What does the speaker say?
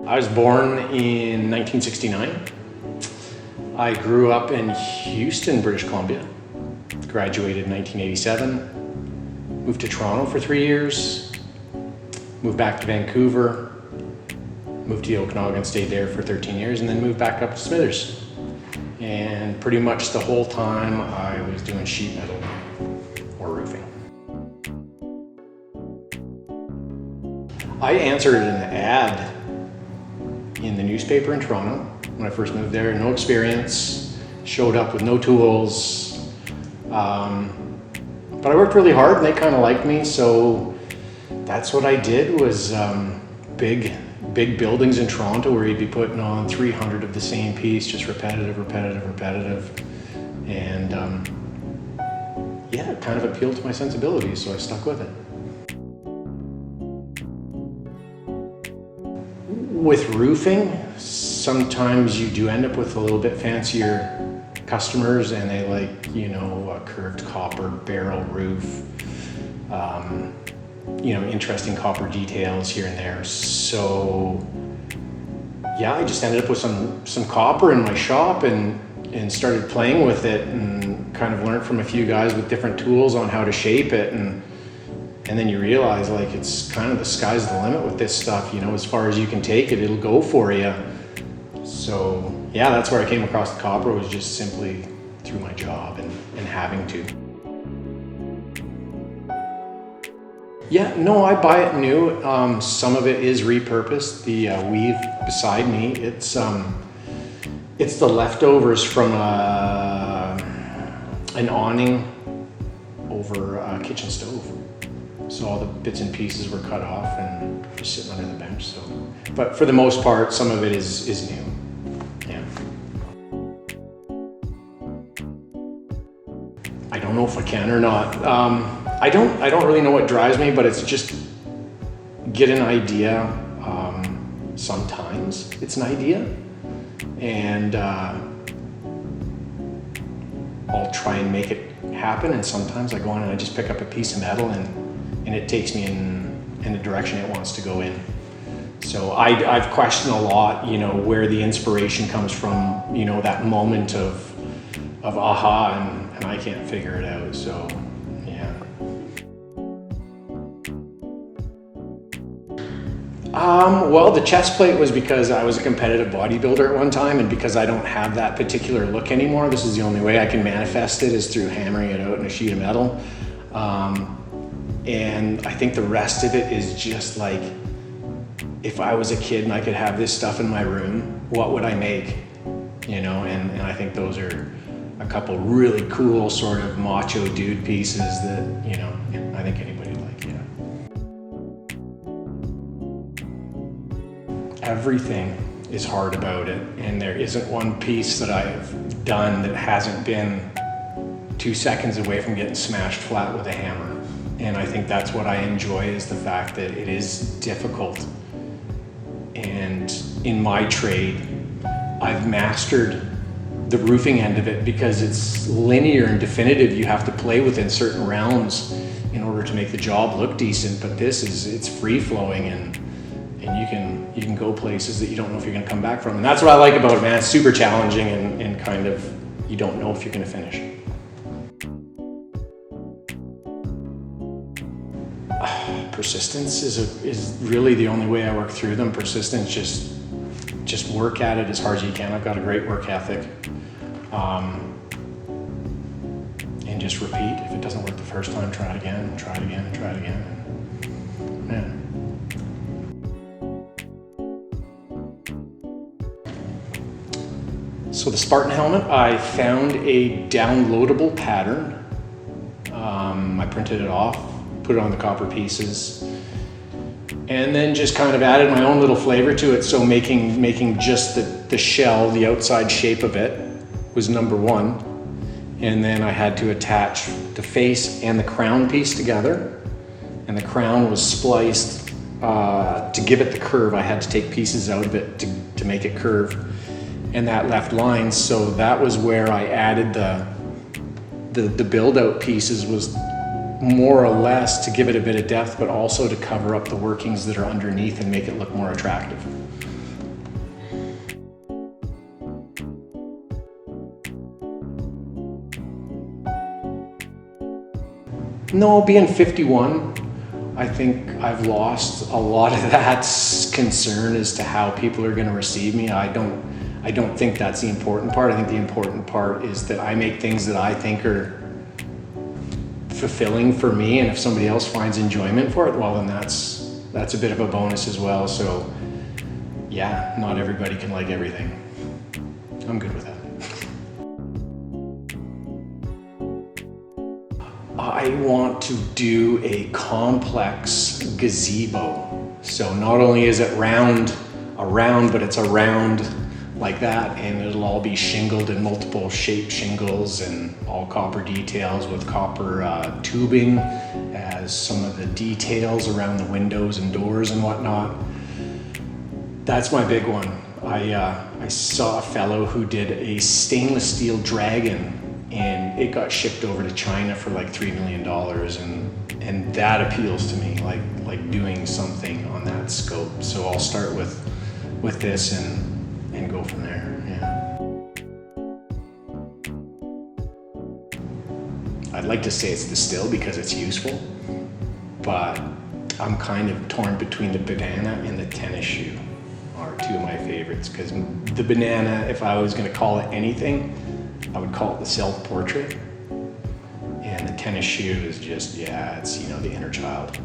I was born in 1969. I grew up in Houston, British Columbia. Graduated in 1987. Moved to Toronto for 3 years. Moved back to Vancouver. Moved to the Okanagan, stayed there for 13 years, and then moved back up to Smithers. And pretty much the whole time I was doing sheet metal or roofing. I answered an ad in the newspaper in Toronto when I first moved there. No experience, showed up with no tools. But I worked really hard and they kind of liked me, so that's what I did. Was big buildings in Toronto where you'd be putting on 300 of the same piece, just repetitive. And yeah, it kind of appealed to my sensibilities, so I stuck with it. With roofing, sometimes you do end up with a little bit fancier customers and they like, a curved copper barrel roof, interesting copper details here and there. So yeah, I just ended up with some copper in my shop and started playing with it and kind of learned from a few guys with different tools on how to shape it. And then you realize like it's kind of the sky's the limit with this stuff, as far as you can take it, it'll go for you. So yeah, that's where I came across the copper, was just simply through my job and having to. Yeah, no, I buy it new. Some of it is repurposed. The weave beside me, it's the leftovers from an awning over a kitchen stove. So all the bits and pieces were cut off and just sitting under the bench. So, but for the most part, some of it is new. Yeah. I don't know if I can or not. I don't really know what drives me, but it's just get an idea. Sometimes it's an idea, and I'll try and make it happen. And sometimes I go on and I just pick up a piece of metal and it takes me in the direction it wants to go in. So I've questioned a lot, where the inspiration comes from, that moment of aha, and I can't figure it out. So yeah. Well, the chest plate was because I was a competitive bodybuilder at one time, and because I don't have that particular look anymore, this is the only way I can manifest it, is through hammering it out in a sheet of metal. And I think the rest of it is just like, if I was a kid and I could have this stuff in my room, what would I make? And I think those are a couple really cool sort of macho dude pieces that, I think anybody would like, yeah. Everything is hard about it, and there isn't one piece that I've done that hasn't been 2 seconds away from getting smashed flat with a hammer. And I think that's what I enjoy, is the fact that it is difficult. And in my trade, I've mastered the roofing end of it because it's linear and definitive. You have to play within certain realms in order to make the job look decent. But it's free flowing, and you can go places that you don't know if you're gonna come back from. And that's what I like about it, man. It's super challenging and kind of, you don't know if you're gonna finish. Persistence is really the only way I work through them. Persistence, just work at it as hard as you can. I've got a great work ethic, and just repeat. If it doesn't work the first time, try it again, and try it again, and try it again. Yeah. So the Spartan Helmet, I found a downloadable pattern. I printed it off, put it on the copper pieces, and then just kind of added my own little flavor to it. So making just the shell, the outside shape of it, was number one. And then I had to attach the face and the crown piece together. And the crown was spliced to give it the curve. I had to take pieces out of it to make it curve. And that left lines. So that was where I added the build out pieces, was more or less to give it a bit of depth, but also to cover up the workings that are underneath and make it look more attractive. No, being 51, I think I've lost a lot of that concern as to how people are going to receive me. I don't think that's the important part. I think the important part is that I make things that I think are fulfilling for me, and if somebody else finds enjoyment for it, well, then that's a bit of a bonus as well. So yeah, not everybody can like everything. I'm good with that. I want to do a complex gazebo. So not only is it round, but it's a round like that, and it'll all be shingled in multiple shape shingles and all copper details with copper tubing as some of the details around the windows and doors and whatnot. That's my big one. I saw a fellow who did a stainless steel dragon, and it got shipped over to China for like $3 million, and that appeals to me, like doing something on that scope. So I'll start with this and go from there. Yeah. I'd like to say it's the still because it's useful, but I'm kind of torn between the banana and the tennis shoe are two of my favorites, because the banana, if I was going to call it anything, I would call it the self-portrait, and the tennis shoe is just, yeah, it's, the inner child.